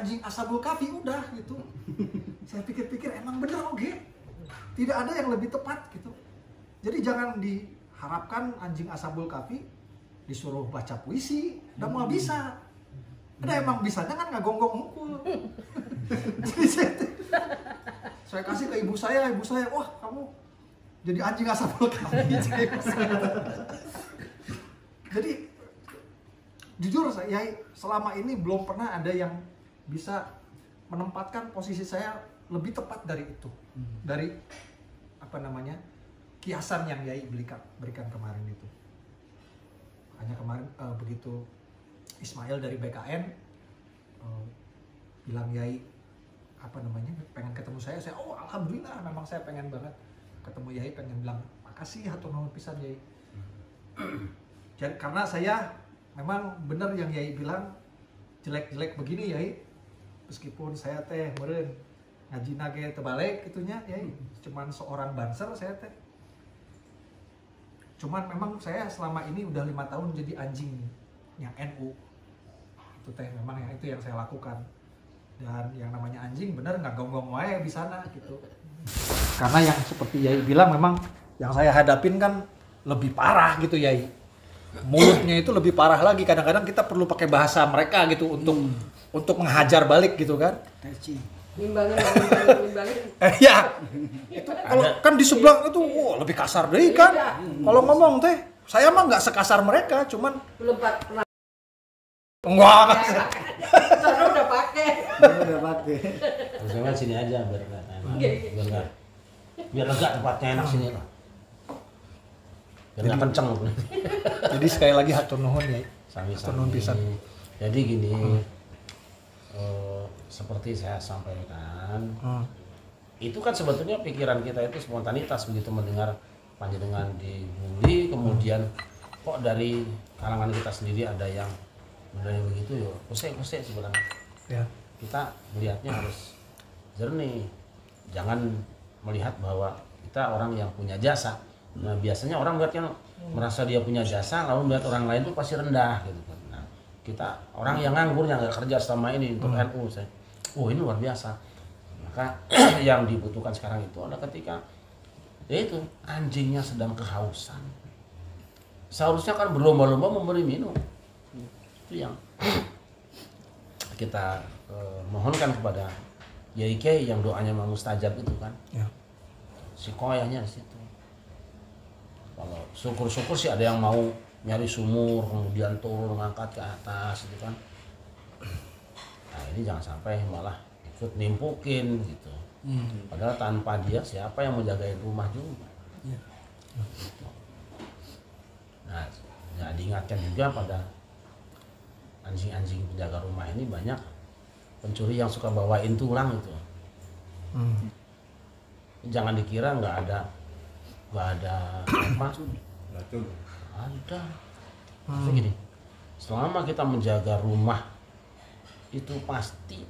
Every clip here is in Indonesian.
anjing Ashabul Kahfi udah gitu. Saya pikir-pikir emang bener oke. Tidak ada yang lebih tepat gitu. Jadi jangan diharapkan anjing Ashabul Kahfi disuruh baca puisi, udah mau bisa. Ada emang bisanya kan ngagonggong mukul. Jadi saya kasih ke ibu saya, wah kamu jadi anjing Ashabul Kahfi. Jadi jujur saya selama ini belum pernah ada yang bisa menempatkan posisi saya lebih tepat dari itu, dari apa namanya kiasan yang Yai berikan kemarin itu. Hanya kemarin begitu Ismail dari BKN bilang Yai apa namanya pengen ketemu saya oh alhamdulillah memang saya pengen banget ketemu Yai, pengen bilang makasih hatur nuhun pisan Yai. Jadi karena saya memang benar yang Yai bilang jelek-jelek begini Yai, meskipun saya teh meureun ngaji nage tebalik gitunya Yai, cuman seorang banser saya teh. Cuman memang saya selama ini udah 5 tahun jadi anjingnya NU. Itu teh memang yang itu yang saya lakukan. Dan yang namanya anjing bener nggak gonggong wae di sana gitu. Karena yang seperti Yai bilang memang yang saya hadapin kan lebih parah gitu Yai. Mulutnya itu lebih parah lagi, kadang-kadang kita perlu pakai bahasa mereka gitu untuk menghajar balik gitu kan. Nimbangin. Ya. Itu kalau kan di sebelah itu lebih kasar deh kan. Kalau ngomong teh saya mah nggak sekasar mereka, cuman belum pernah. Enggak. Karena udah pakai. Misalnya sini aja biar lega tempatnya enak sini lah. Biar nggak kenceng. Jadi sekali lagi hatur nuhun ya. Hatur nuhun pisan. Jadi gini, seperti saya sampaikan, itu kan sebetulnya pikiran kita itu spontanitas begitu mendengar panjenengan dibully, kemudian kok dari kalangan kita sendiri ada yang begitu yo, kusek sebenarnya. Ya. Kita melihatnya harus jernih, jangan melihat bahwa kita orang yang punya jasa. Nah biasanya orang melihatnya merasa dia punya jasa, lalu melihat orang lain itu pasti rendah gitu kan. Nah, kita orang yang nganggur yang nggak kerja selama ini untuk NU, saya, ini luar biasa. Maka yang dibutuhkan sekarang itu adalah ketika yaitu anjingnya sedang kehausan, seharusnya kan berlomba-lomba memberi minum. Itu yang kita mohonkan kepada Yai Kiai yang doanya mau mustajab itu kan. Ya. Si koyahnya di situ. Kalau syukur-syukur sih ada yang mau nyari sumur kemudian turun ngangkat ke atas gitu kan. Nah ini jangan sampai malah ikut nimpukin gitu. Padahal tanpa dia siapa yang mau jagain rumah juga. Ya. Nah ya diingatkan juga pada anjing-anjing penjaga rumah ini banyak pencuri yang suka bawain tulang itu. Jangan dikira nggak ada apa? Ada. Gini, selama kita menjaga rumah itu pasti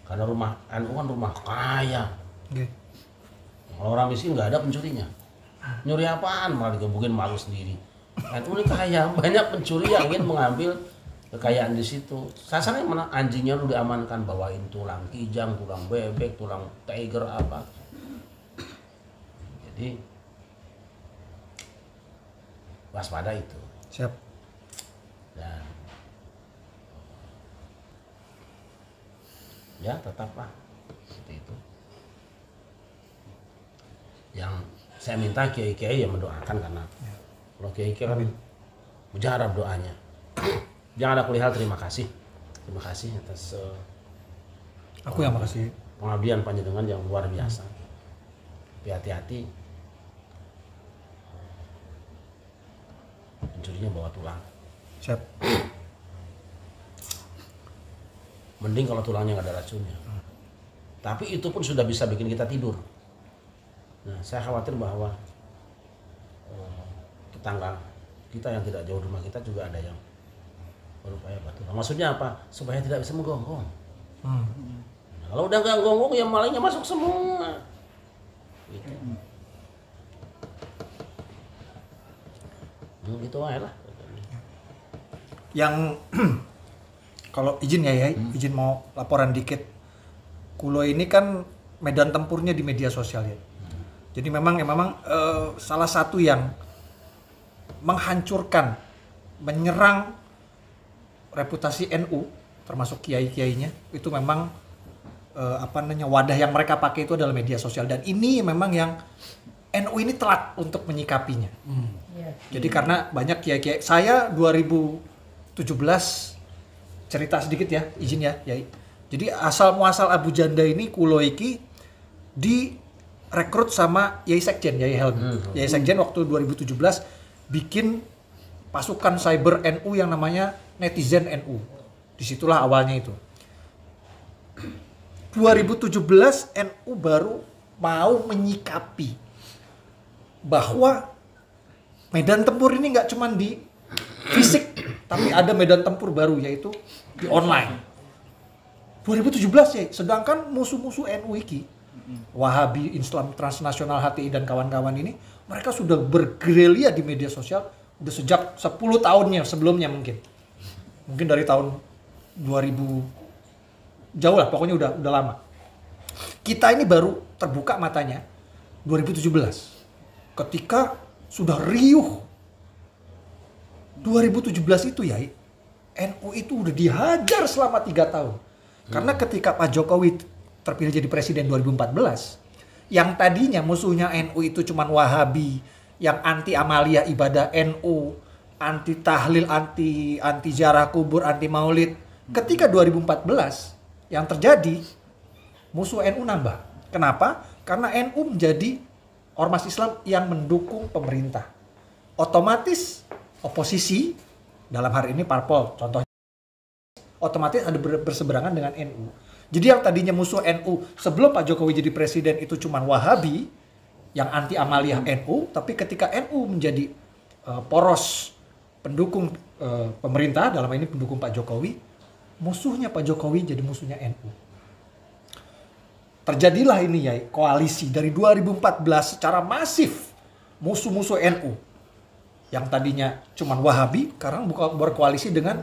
karena rumah NU kan rumah kaya. Kalau orang miskin nggak ada pencurinya. Nyuri apaan malah digebukin malu sendiri. NU ini kaya, banyak pencuri yang ingin mengambil kekayaan di situ. Sasarannya mana anjingnya lu diamankan bawain tulang kijang, tulang bebek, tulang tiger apa. Jadi waspada itu. Siap. Dan ya tetaplah seperti itu. Yang saya minta kiai-kiai yang mendoakan karena kalau kiai-kiai kan mujarab doanya. Jangan aku lihat terima kasih atas aku yang makasih pengabdian panjenengan yang luar biasa. Tapi hati-hati pencurinya bawa tulang. Siap. Mending kalau tulangnya nggak ada racunnya. Tapi itu pun sudah bisa bikin kita tidur. Nah saya khawatir bahwa tetangga kita yang tidak jauh rumah kita juga ada yang berupaya batu. Maksudnya apa? Supaya tidak bisa menggonggong. Nah, kalau udah nggak gonggong ya malingnya masuk semua. Gitu. Gitu aja lah. Yang Kalau izin ya, izin mau laporan dikit. Kulo ini kan medan tempurnya di media sosial ya. Jadi memang salah satu yang menghancurkan, menyerang reputasi NU, termasuk kiai-kiainya, itu memang wadah yang mereka pakai itu adalah media sosial. Dan ini memang yang NU ini telat untuk menyikapinya. Jadi karena banyak kiai-kiai, saya 2017 cerita sedikit ya, izin ya, Yai. Jadi asal muasal Abu Janda ini kulo iki direkrut sama Yai Sekjen, Yai Helmi. Yai Sekjen waktu 2017 bikin pasukan cyber NU yang namanya Netizen NU. Disitulah awalnya itu. 2017 NU baru mau menyikapi bahwa medan tempur ini nggak cuma di fisik, tapi ada medan tempur baru yaitu di online. 2017 ya, sedangkan musuh-musuh NU iki, Wahabi, Islam Transnasional, HTI dan kawan-kawan ini, mereka sudah bergerilya di media sosial udah sejak 10 tahunnya sebelumnya mungkin dari tahun 2000 jauh lah, pokoknya udah lama. Kita ini baru terbuka matanya 2017 ketika sudah riuh 2017 itu ya, NU itu udah dihajar selama 3 tahun. Karena ketika Pak Jokowi terpilih jadi presiden 2014, yang tadinya musuhnya NU itu cuman Wahabi, yang anti amalia ibadah NU, anti tahlil, anti ziarah kubur, anti maulid. Ketika 2014 yang terjadi, musuh NU nambah. Kenapa? Karena NU menjadi ormas Islam yang mendukung pemerintah. Otomatis oposisi, dalam hari ini parpol, contohnya, otomatis ada berseberangan dengan NU. Jadi yang tadinya musuh NU sebelum Pak Jokowi jadi presiden itu cuma Wahabi, yang anti amaliyah NU, tapi ketika NU menjadi poros pendukung pemerintah, dalam ini pendukung Pak Jokowi, musuhnya Pak Jokowi jadi musuhnya NU. Terjadilah ini ya, koalisi dari 2014 secara masif musuh-musuh NU. Yang tadinya cuma Wahabi, sekarang berkoalisi dengan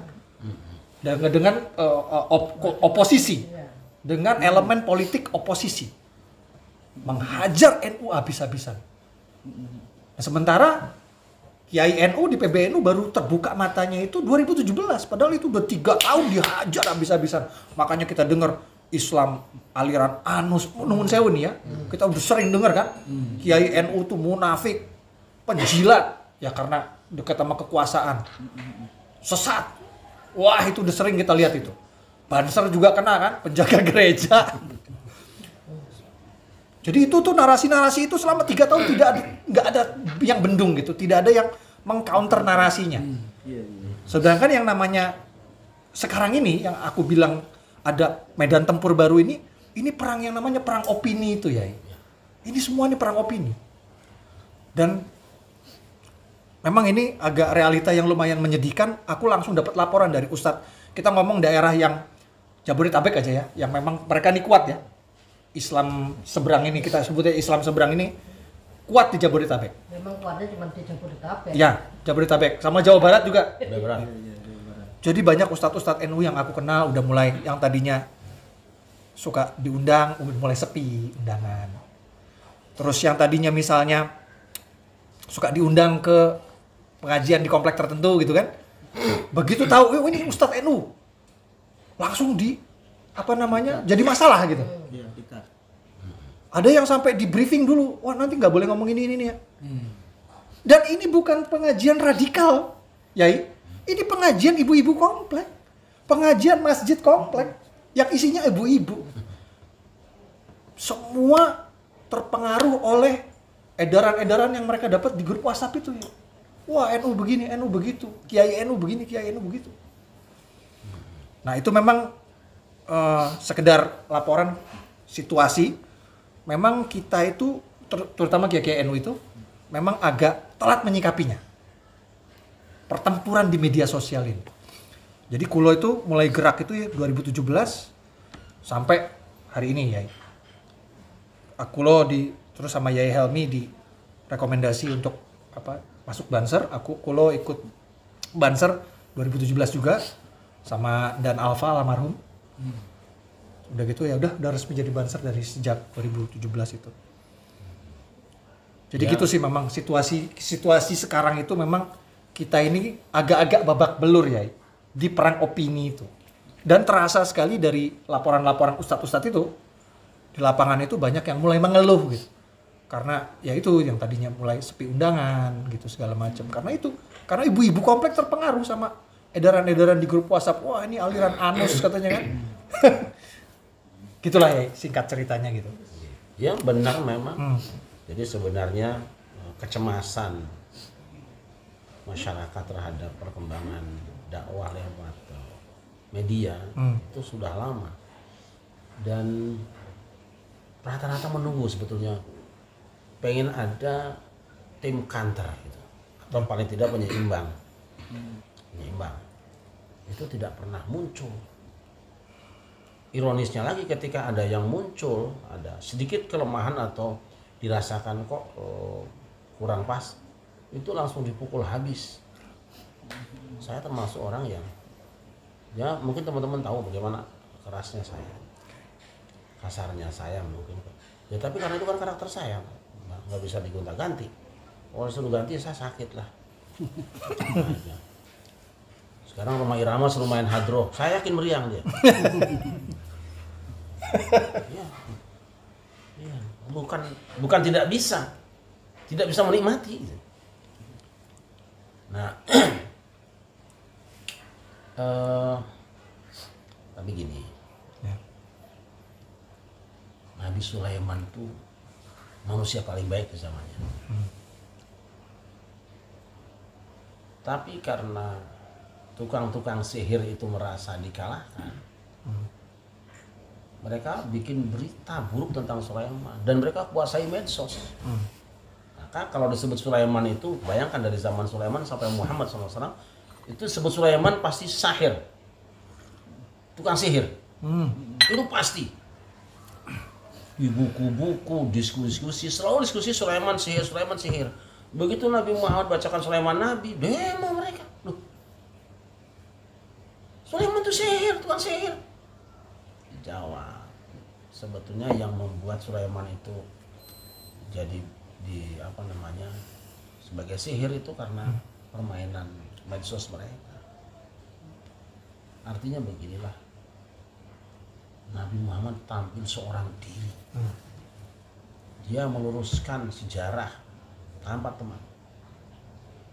oposisi, dengan elemen politik oposisi, menghajar NU habis-habisan. Nah, sementara Kiai NU di PBNU baru terbuka matanya itu 2017, padahal itu udah 3 tahun dihajar habis-habisan. Makanya kita dengar Islam aliran anus, nuwun sewu nih ya, kita udah sering dengar kan, Kiai NU tuh munafik, penjilat, ya karena dekat sama kekuasaan, sesat. Wah, itu udah sering kita lihat itu. Banser juga kena kan, penjaga gereja. Jadi itu tuh narasi-narasi itu selama 3 tahun nggak ada yang bendung gitu, tidak ada yang mengcounter narasinya. Sedangkan yang namanya sekarang ini yang aku bilang ada medan tempur baru ini perang yang namanya perang opini itu ya. Ini semua ini perang opini. Dan memang ini agak realita yang lumayan menyedihkan. Aku langsung dapat laporan dari Ustadz. Kita ngomong daerah yang Jabodetabek aja ya, yang memang mereka ini kuat ya. Islam seberang ini, kita sebutnya Islam seberang ini kuat di Jabodetabek. Memang kuatnya cuma di Jabodetabek. Ya, Jabodetabek. Sama Jawa Barat juga. Jawa Barat. Jadi banyak ustadz-ustadz NU yang aku kenal udah mulai, yang tadinya suka diundang, udah mulai sepi undangan. Terus yang tadinya misalnya suka diundang ke pengajian di komplek tertentu gitu kan. Begitu tahu, ini ustadz NU, langsung jadi masalah gitu. Ada yang sampai di briefing dulu, wah nanti nggak boleh ngomong ini ya. Dan ini bukan pengajian radikal, Yai. Ini pengajian ibu-ibu komplek, pengajian masjid komplek yang isinya ibu-ibu. Semua terpengaruh oleh edaran-edaran yang mereka dapat di grup WhatsApp itu. Ya. Wah, NU begini, NU begitu, Kiai NU begini, Kiai NU begitu. Nah itu memang sekedar laporan situasi. Memang kita itu, terutama Kiai NU itu, memang agak telat menyikapinya. Pertempuran di media sosial ini. Jadi Kulo itu mulai gerak itu ya 2017 sampai hari ini ya. Kulo terus sama Yai Helmi di rekomendasi untuk masuk Banser. Kulo ikut Banser 2017 juga. sama dan Alfa almarhum. Udah gitu ya udah resmi jadi Banser dari sejak 2017 itu. Jadi Ya. gitu sih memang situasi sekarang itu memang kita ini agak-agak babak belur ya di perang opini itu. Dan terasa sekali dari laporan-laporan ustadz-ustadz itu di lapangan itu banyak yang mulai mengeluh gitu. Karena ya itu yang tadinya mulai sepi undangan gitu segala macam. Karena ibu-ibu komplek terpengaruh sama edaran-edaran di grup WhatsApp. Wah, ini aliran anus katanya kan. Gitulah ya singkat ceritanya gitu. Ya benar memang. Jadi sebenarnya kecemasan masyarakat terhadap perkembangan dakwah lewat media itu sudah lama. Dan rata-rata menunggu sebetulnya pengen ada tim counter gitu. Atau paling tidak penyeimbang. Itu tidak pernah muncul. Ironisnya lagi ketika ada yang muncul, ada sedikit kelemahan atau dirasakan kok kurang pas, itu langsung dipukul habis. Saya termasuk orang yang ya mungkin teman-teman tahu bagaimana kerasnya saya, kasarnya saya mungkin ya, tapi karena itu kan karakter saya nggak bisa digonta-ganti. Kalau suruh ganti saya sakit lah. Sekarang Rhoma Irama suruh main hadroh, saya yakin meriang dia. Ya. Ya. Bukan tidak bisa menikmati. Nah, tapi gini, Ya. Nabi Sulaiman tuh manusia paling baik di zamannya. Tapi karena tukang-tukang sihir itu merasa dikalahkan, mereka bikin berita buruk tentang Sulaiman dan mereka kuasai medsos. Maka kalau disebut Sulaiman itu, bayangkan dari zaman Sulaiman sampai Muhammad SAW, itu disebut Sulaiman pasti sahir, tukang sihir. Itu pasti. Di buku-buku, diskusi, selalu diskusi Sulaiman sihir. Begitu Nabi Muhammad bacakan Sulaiman Nabi, demo mereka. Loh, Sulaiman itu sihir, tukang sihir. Dijawab, sebetulnya yang membuat Sulaiman itu jadi sebagai sihir itu karena permainan medsos mereka. Artinya beginilah, Nabi Muhammad tampil seorang diri. Dia meluruskan sejarah tanpa teman.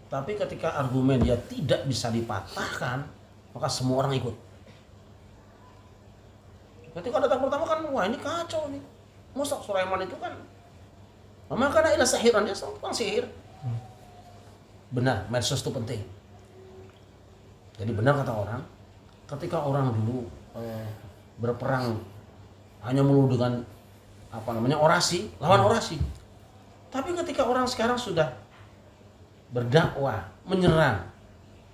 Tapi ketika argumen dia tidak bisa dipatahkan, maka semua orang ikut. Ketika datang pertama kan, wah ini kacau nih. Masa Sulaiman itu kan maka ilah sahiran, dia tukang sihir. Benar, medsos itu penting. Jadi benar kata orang, ketika orang dulu berperang hanya melulu dengan orasi, lawan orasi. Tapi ketika orang sekarang sudah berdakwah, menyerang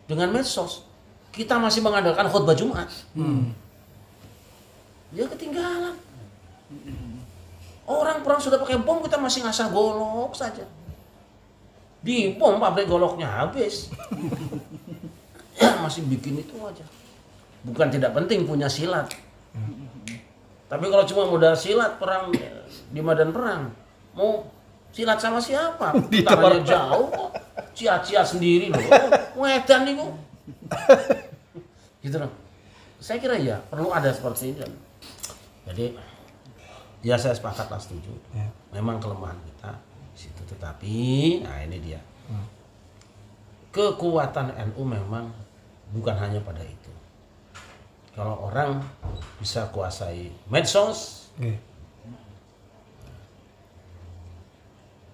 dengan medsos, kita masih mengandalkan khutbah Jumat. Dia ketinggalan. Orang perang sudah pakai bom, kita masih ngasah golok saja. Di bom pabrik goloknya habis. Ya, masih bikin itu aja. Bukan tidak penting punya silat. Tapi kalau cuma modal silat perang di medan perang, mau silat sama siapa? Tangannya jauh kok. Cia-cia sendiri loh. Wedan nih kok. Gitu loh. Saya kira ya perlu ada seperti ini. Jadi ya saya sepakatlah, setuju. Ya. Memang kelemahan kita di situ, tetapi nah ini dia. Kekuatan NU memang bukan hanya pada itu. Kalau orang bisa kuasai medsos,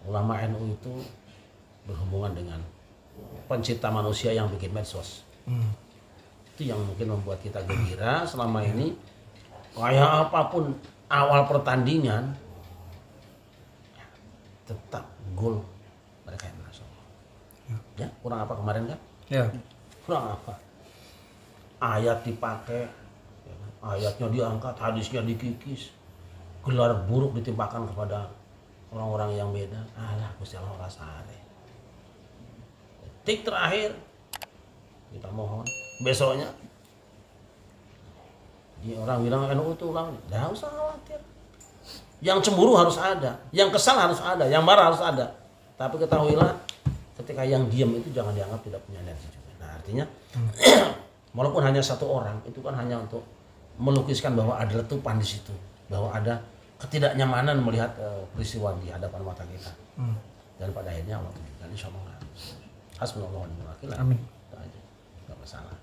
ulama NU itu berhubungan dengan pencipta manusia yang bikin medsos. Itu yang mungkin membuat kita gembira selama ini. Kayak apapun awal pertandingan, tetap gol mereka yang masuk. Ya, kurang apa kemarin kan? Ya. Kurang apa? Ayat dipakai, ayatnya diangkat, hadisnya dikikis, gelar buruk ditimpakan kepada orang-orang yang beda. Alah, Gusti Allah rasane. Detik terakhir kita mohon besoknya orang bilang NU itu ulang, nggak usah khawatir. Yang cemburu harus ada, yang kesal harus ada, yang marah harus ada. Tapi ketahuilah, ketika yang diam itu jangan dianggap tidak punya energi juga. Nah artinya, walaupun hanya satu orang, itu kan hanya untuk melukiskan bahwa ada letupan di situ, bahwa ada ketidaknyamanan melihat peristiwa di hadapan mata kita. Dan pada akhirnya Allah tunjukkan, insya Allah. Hasbunallah wa ni'mal wakil. Amin. Itu aja, nggak masalah.